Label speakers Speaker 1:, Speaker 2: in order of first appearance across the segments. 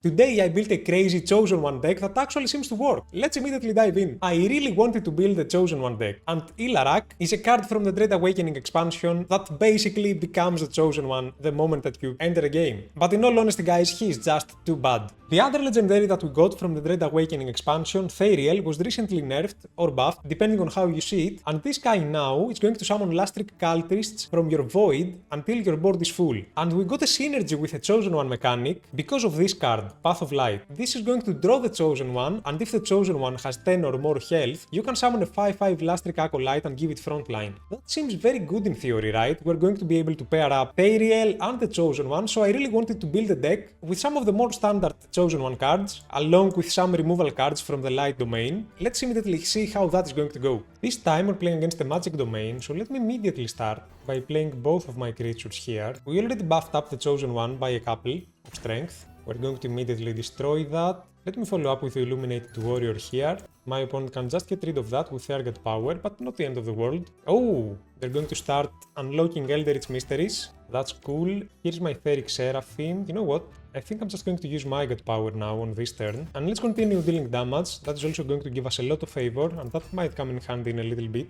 Speaker 1: Today I built a crazy Chosen One deck that actually seems to work. Let's immediately dive in. I really wanted to build the Chosen One deck, and Ilarak is a card from the Dread Awakening expansion that basically becomes the Chosen One the moment that you enter a game. But in all honesty guys, he is just too bad. The other legendary that we got from the Dread Awakening expansion, Thariel, was recently nerfed or buffed depending on how you see it, and this guy now is going to summon Lastric cultists from your void until your board is full. And we got a synergy with a Chosen One mechanic because of this card, Path of Light. This is going to draw the Chosen One, and if the Chosen One has 10 or more health, you can summon a 5/5 Lastric Acolyte and give it frontline. That seems very good in theory, right? We're going to be able to pair up Thariel and the Chosen One, so I really wanted to build a deck with some of the more standard Chosen One cards, along with some removal cards from the Light domain. Let's immediately see how that is going to go. This time we're playing against the Magic domain, so let me immediately start by playing both of my creatures here. We already buffed up the Chosen One by a couple of strength. We're going to immediately destroy that. Let me follow up with the Illuminated Warrior here. My opponent can just get rid of that with Target Power, but not the end of the world. Oh, they're going to start unlocking Eldritch Mysteries. That's cool. Here's my Etheric Seraphim. You know what? I think I'm just going to use my God Power now on this turn. And let's continue dealing damage. That is also going to give us a lot of favor, and that might come in handy in a little bit.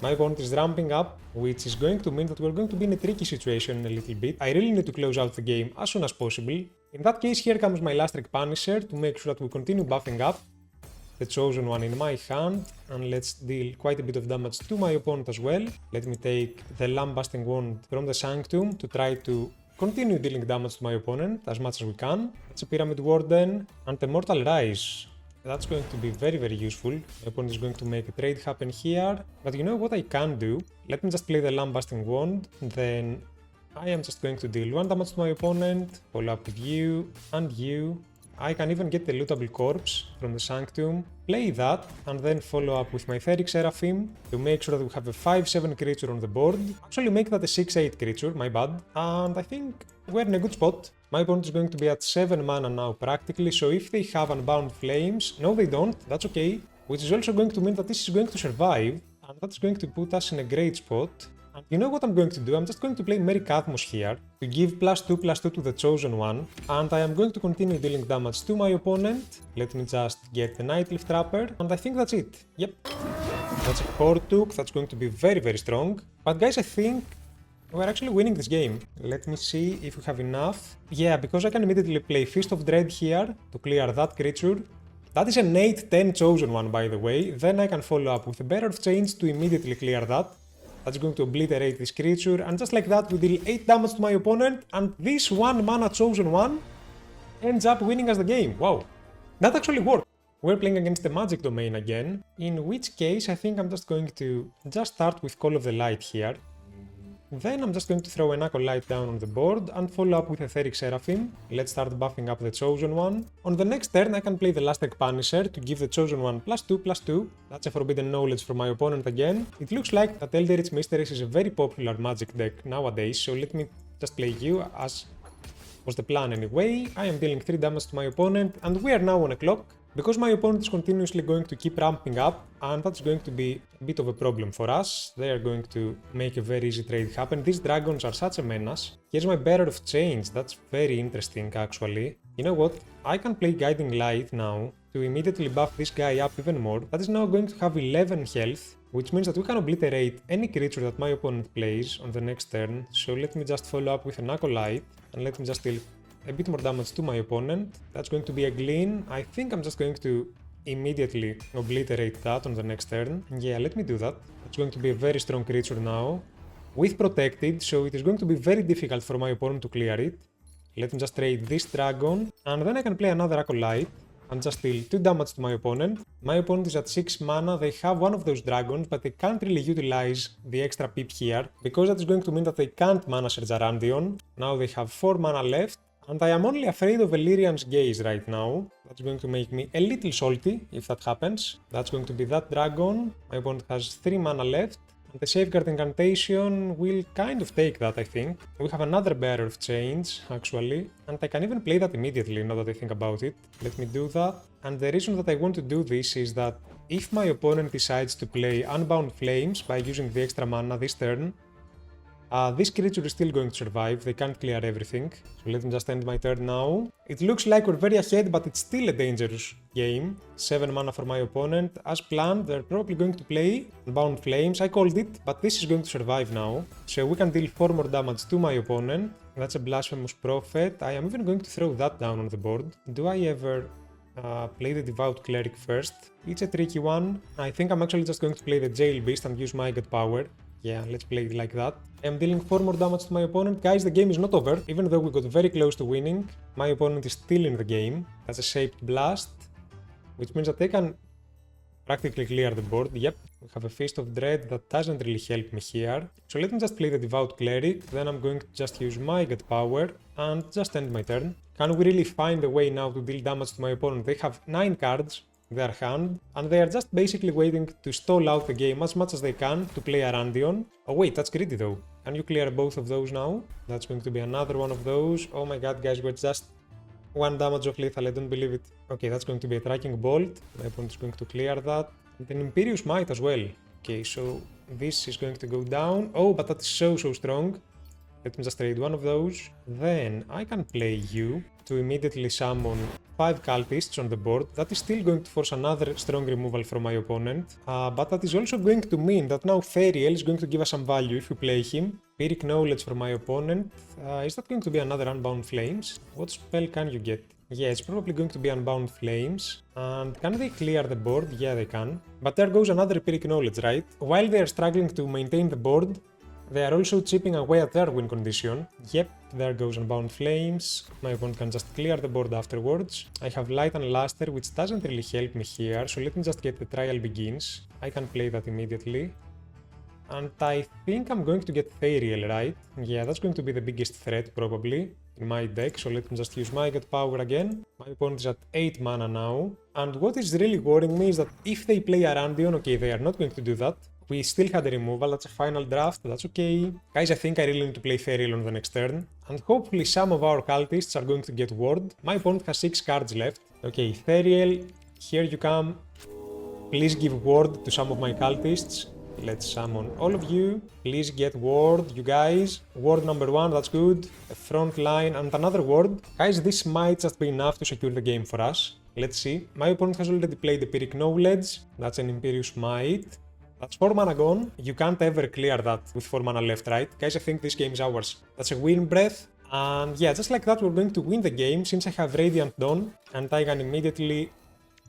Speaker 1: My opponent is ramping up, which is going to mean that we're going to be in a tricky situation in a little bit. I really need to close out the game as soon as possible. In that case, here comes my Lastric Punisher to make sure that we continue buffing up the Chosen One in my hand, and let's deal quite a bit of damage to my opponent as well. Let me take the Lambasting Wand from the Sanctum to try to continue dealing damage to my opponent as much as we can. It's a Pyramid Warden and the Mortal Rise. That's going to be very, very useful. My opponent is going to make a trade happen here. But you know what I can do? Let me just play the Lambasting Wand, then I am just going to deal 1 damage to my opponent, follow up with you and you. I can even get the Lootable Corpse from the Sanctum, play that, and then follow up with my Etheric Seraphim to make sure that we have a 5/7 creature on the board. Actually make that a 6/8 creature, my bad. And I think we're in a good spot. My opponent is going to be at 7 mana now practically, so if they have Unbound Flames, no they don't, that's okay. Which is also going to mean that this is going to survive, and that's going to put us in a great spot. And you know what I'm going to do? I'm just going to play Merrick Athmos here to give +2/+2 to the Chosen One, and I am going to continue dealing damage to my opponent. Let me just get the Nightleaf Trapper, and I think that's it. Yep. That's a Portuk, that's going to be very, very strong. But guys, I think we're actually winning this game. Let me see if we have enough. Yeah, because I can immediately play Fist of Dread here to clear that creature. That is an 8/10 Chosen One, by the way. Then I can follow up with a Bearer of Change to immediately clear that. That's going to obliterate this creature, and just like that we deal 8 damage to my opponent, and this 1 mana Chosen One ends up winning us the game. Wow, that actually worked. We're playing against the Magic domain again, in which case I think I'm just going to start with Call of the Light here. Then I'm just going to throw an Acolyte down on the board and follow up with Etheric Seraphim. Let's start buffing up the Chosen One. On the next turn I can play the Lastric Punisher to give the Chosen One +2/+2. That's a Forbidden Knowledge from my opponent again. It looks like that Eldritch Mysteries is a very popular Magic deck nowadays, so let me just play you as was the plan anyway. I am dealing 3 damage to my opponent, and we are now on a clock. Because my opponent is continuously going to keep ramping up, and that's going to be a bit of a problem for us. They are going to make a very easy trade happen. These dragons are such a menace. Here's my Bearer of Change, that's very interesting actually. You know what? I can play Guiding Light now to immediately buff this guy up even more. That is now going to have 11 health, which means that we can obliterate any creature that my opponent plays on the next turn. So let me just follow up with an Acolyte, and let me just deal a bit more damage to my opponent. That's going to be a Glean. I think I'm just going to immediately obliterate that on the next turn. Yeah, let me do that. It's going to be a very strong creature now with Protected, so it is going to be very difficult for my opponent to clear it. Let me just trade this dragon, and then I can play another Acolyte and just deal 2 damage to my opponent. My opponent is at 6 mana, they have one of those dragons, but they can't really utilize the extra pip here, because that is going to mean that they can't Mana Search Arandion. Now they have 4 mana left, and I am only afraid of Valyrian's Gaze right now. That's going to make me a little salty if that happens. That's going to be that dragon. My opponent has 3 mana left. And the Safeguard Incantation will kind of take that, I think. We have another Bearer of Change, actually. And I can even play that immediately, now that I think about it. Let me do that. And the reason that I want to do this is that if my opponent decides to play Unbound Flames by using the extra mana this turn, This creature is still going to survive, they can't clear everything, so let me just end my turn now. It looks like we're very ahead, but it's still a dangerous game. 7 mana for my opponent. As planned, they're probably going to play Unbound Flames, I called it, but this is going to survive now. So we can deal 4 more damage to my opponent. That's a Blasphemous Prophet. I am even going to throw that down on the board. Do I ever play the Devout Cleric first? It's a tricky one. I think I'm actually just going to play the Jail Beast and use my God Power. Yeah, let's play it like that. I'm dealing 4 more damage to my opponent. Guys, the game is not over, even though we got very close to winning. My opponent is still in the game. That's a Shaped Blast, which means that they can practically clear the board. Yep, we have a Feast of Dread that doesn't really help me here. So let me just play the Devout Cleric, then I'm going to just use my God Power and just end my turn. Can we really find a way now to deal damage to my opponent? They have 9 cards in their hand, and they are just basically waiting to stall out the game as much as they can to play Arandion. Oh wait, that's greedy though. Can you clear both of those now? That's going to be another one of those. Oh my god, guys, we're just 1 damage of lethal, I don't believe it. Okay, that's going to be a Tracking Bolt. My opponent is going to clear that. And an Imperious Might as well. Okay, so this is going to go down. Oh, but that is so strong. Let me just trade one of those. Then I can play you to immediately summon 5 cultists on the board. That is still going to force another strong removal from my opponent. But that is also going to mean that now Thariel is going to give us some value if we play him. Pyrrhic Knowledge for my opponent. Is that going to be another Unbound Flames? What spell can you get? Yeah, it's probably going to be Unbound Flames. And can they clear the board? Yeah, they can. But there goes another Pyrrhic Knowledge, right? While they are struggling to maintain the board, they are also chipping away at their win condition. Yep, there goes Unbound Flames. My opponent can just clear the board afterwards. I have Light and Luster, which doesn't really help me here, so let me just get the Trial Begins. I can play that immediately. And I think I'm going to get Thariel, right? Yeah, that's going to be the biggest threat, probably, in my deck, so let me just use my God Power again. My opponent is at 8 mana now. And what is really worrying me is that if they play Arandion, okay, they are not going to do that. We still had a removal, that's a final draft, that's okay. Guys, I think I really need to play Thariel on the next turn. And hopefully some of our cultists are going to get ward. My opponent has 6 cards left. Okay, Thariel, here you come. Please give ward to some of my cultists. Let's summon all of you. Please get ward, you guys. Ward number 1, that's good. A front line and another ward. Guys, this might just be enough to secure the game for us. Let's see. My opponent has already played the Pyrrhic Knowledge. That's an Imperious Might. That's 4 mana gone. You can't ever clear that with 4 mana left, right? Guys, I think this game is ours. That's a Wind Breath. And yeah, just like that, we're going to win the game since I have Radiant Dawn. And I can immediately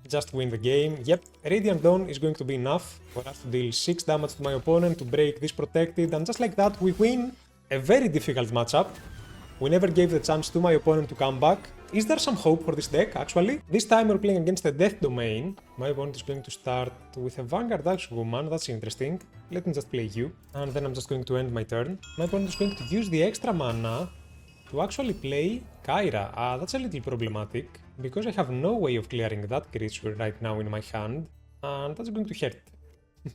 Speaker 1: just win the game. Yep, Radiant Dawn is going to be enough for us to deal 6 damage to my opponent, to break this protected. And just like that, we win a very difficult matchup. We never gave the chance to my opponent to come back. Is there some hope for this deck, actually? This time we're playing against the Death Domain. My opponent is going to start with a Vanguard Axewoman, that's interesting. Let me just play you, and then I'm just going to end my turn. My opponent is going to use the extra mana to actually play Kyra. That's a little problematic, because I have no way of clearing that creature right now in my hand, and that's going to hurt,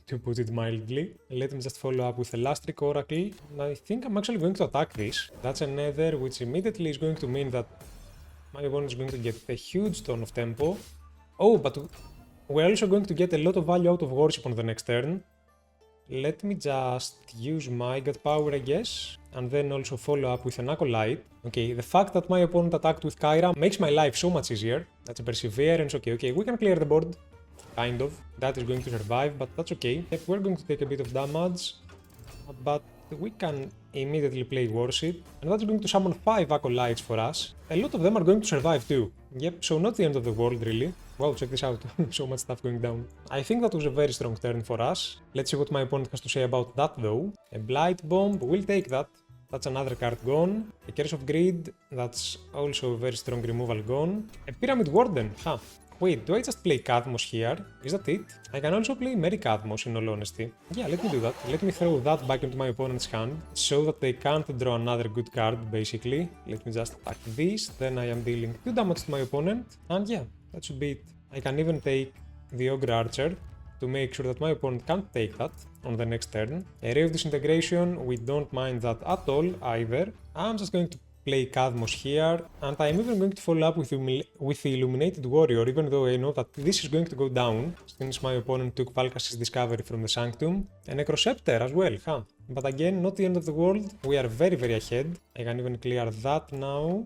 Speaker 1: to put it mildly. Let me just follow up with the Lastric Oracle. I think I'm actually going to attack this. That's a Nether, which immediately is going to mean that my opponent is going to get a huge ton of tempo. Oh, but we're also going to get a lot of value out of Worship on the next turn. Let me just use my God Power, I guess, and then also follow up with an Acolyte. Okay, the fact that my opponent attacked with Kyra makes my life so much easier. That's a Perseverance. Okay, we can clear the board. Kind of. That is going to survive, but that's okay. Yep, we're going to take a bit of damage, but we can immediately play Worship, and that's going to summon 5 Acolytes for us. A lot of them are going to survive too. Yep, so not the end of the world really. Wow, check this out. So much stuff going down. I think that was a very strong turn for us. Let's see what my opponent has to say about that though. A Blight Bomb, we'll take that. That's another card gone. A Curse of Greed, that's also a very strong removal gone. A Pyramid Warden, huh. Wait, do I just play Cadmos here? Is that it? I can also play Merry Cadmos in all honesty. Yeah, let me do that. Let me throw that back into my opponent's hand so that they can't draw another good card, basically. Let me just attack this, then I am dealing 2 damage to my opponent, and yeah, that should be it. I can even take the Ogre Archer to make sure that my opponent can't take that on the next turn. A Ray of Disintegration, we don't mind that at all either. I'm just going to play Kadmos here, and I'm even going to follow up with the Illuminated Warrior, even though I know that this is going to go down, since my opponent took Valkas's Discovery from the Sanctum, and Necroscepter as well, huh? But again, not the end of the world, we are very, very ahead. I can even clear that now.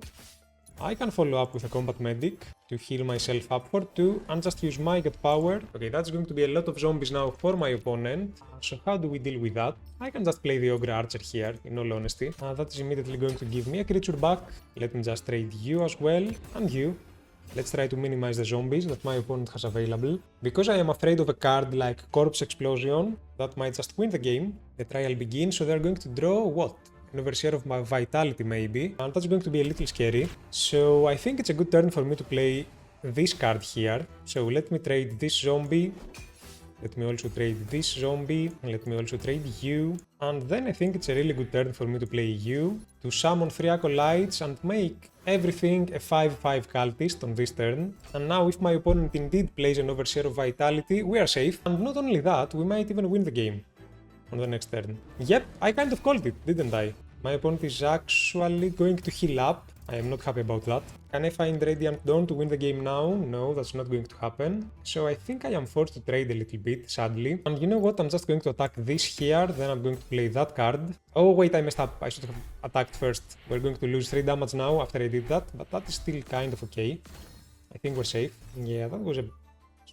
Speaker 1: I can follow up with a Combat Medic to heal myself up for 2 and just use my God Power. Okay, that's going to be a lot of zombies now for my opponent. So how do we deal with that? I can just play the Ogre Archer here, in all honesty. That is immediately going to give me a creature back. Let me just trade you as well, and you. Let's try to minimize the zombies that my opponent has available. Because I am afraid of a card like Corpse Explosion, that might just win the game. The trial begins, so they're going to draw what? An Overseer of my Vitality maybe, and that's going to be a little scary. So I think it's a good turn for me to play this card here. So let me trade this zombie. Let me also trade this zombie. Let me also trade you. And then I think it's a really good turn for me to play you, to summon 3 Acolytes and make everything a 5/5 cultist on this turn. And now if my opponent indeed plays an Overseer of Vitality, we are safe. And not only that, we might even win the game on the next turn. Yep, I kind of called it, didn't I? My opponent is actually going to heal up. I am not happy about that. Can I find Radiant Dawn to win the game now? No, that's not going to happen. So I think I am forced to trade a little bit, sadly. And you know what? I'm just going to attack this here, then I'm going to play that card. Oh wait, I messed up. I should have attacked first. We're going to lose 3 damage now after I did that, but that is still kind of okay. I think we're safe. Yeah, that was a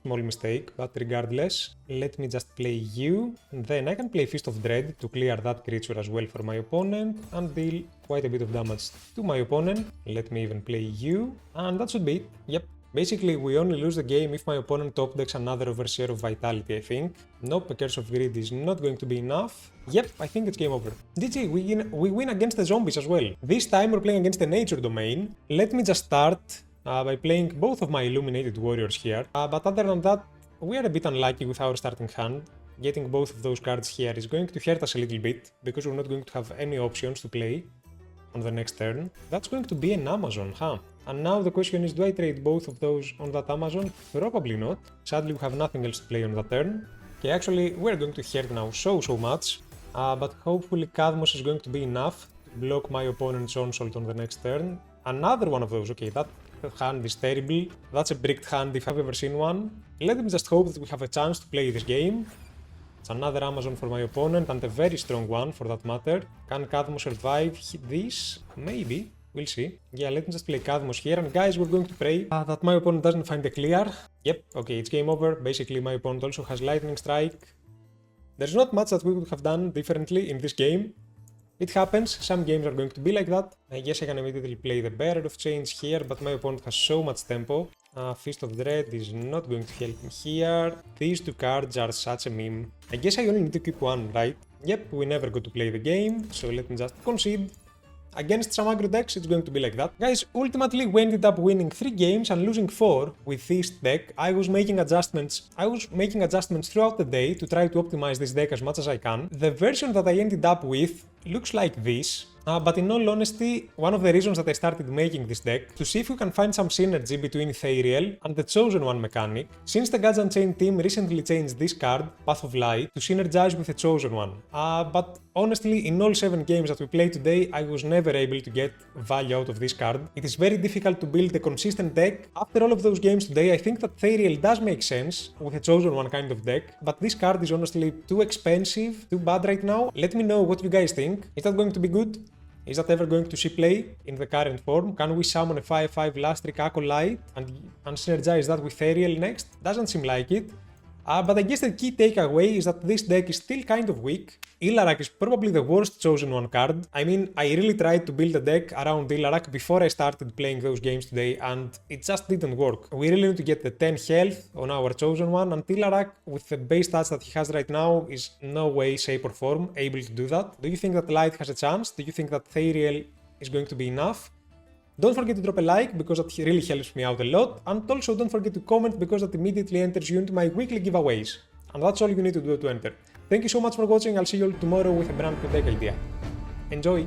Speaker 1: small mistake, but regardless, let me just play you, and then I can play Fist of Dread to clear that creature as well for my opponent and deal quite a bit of damage to my opponent. Let me even play you, and that should be it. Yep. Basically, we only lose the game if my opponent top decks another Overseer of Vitality, I think. Nope, a Curse of Greed is not going to be enough. Yep, I think it's game over. GG, we win against the zombies as well. This time we're playing against the Nature Domain. Let me just start by playing both of my Illuminated Warriors here, but other than that, we are a bit unlucky with our starting hand. Getting both of those cards here is going to hurt us a little bit, because we're not going to have any options to play on the next turn. That's going to be an Amazon, huh? And now the question is, do I trade both of those on that Amazon? Probably not. Sadly, we have nothing else to play on that turn. Okay, actually, we're going to hurt now so much, but hopefully Kadmos is going to be enough to block my opponent's Onslaught on the next turn. Another one of those, okay, that hand is terrible. That's a bricked hand if I've ever seen one. Let me just hope that we have a chance to play this game. It's another Amazon for my opponent, and a very strong one for that matter. Can Kadmos survive this? Maybe. We'll see. Yeah, let me just play Kadmos here, and guys, we're going to pray that my opponent doesn't find a clear. Yep, okay, it's game over. Basically, my opponent also has Lightning Strike. There's not much that we would have done differently in this game. It happens, some games are going to be like that. I guess I can immediately play the Bearer of Change here, but my opponent has so much tempo. Fist of Dread is not going to help me here. These 2 cards are such a meme. I guess I only need to keep one, right? Yep, we never got to play the game, so let me just concede. Against some aggro decks, it's going to be like that. Guys, ultimately we ended up winning 3 games and losing 4 with this deck. I was making adjustments throughout the day to try to optimize this deck as much as I can. The version that I ended up with looks like this. But in all honesty, one of the reasons that I started making this deck, to see if we can find some synergy between thariel and the Chosen One mechanic, since the Gods Unchained team recently changed this card, Path of Light, to synergize with the Chosen One. But honestly, in all 7 games that we played today, I was never able to get value out of this card. It is very difficult to build a consistent deck. After all of those games today, I think that thariel does make sense with a Chosen One kind of deck, but this card is honestly too expensive, too bad right now. Let me know what you guys think. Is that going to be good? Is that ever going to see play in the current form? Can we summon a 5/5 last trick Acolyte and synergize that with thariel next? Doesn't seem like it. But I guess the key takeaway is that this deck is still kind of weak. Ilarak is probably the worst Chosen One card. I mean, I really tried to build a deck around Ilarak before I started playing those games today, and it just didn't work. We really need to get the 10 health on our Chosen One, and Ilarak, with the base stats that he has right now, is no way, shape or form able to do that. Do you think that Light has a chance? Do you think that thariel is going to be enough? Don't forget to drop a like, because that really helps me out a lot, and also don't forget to comment, because that immediately enters you into my weekly giveaways. And that's all you need to do to enter. Thank you so much for watching. I'll see you all tomorrow with a brand new deck idea. Enjoy!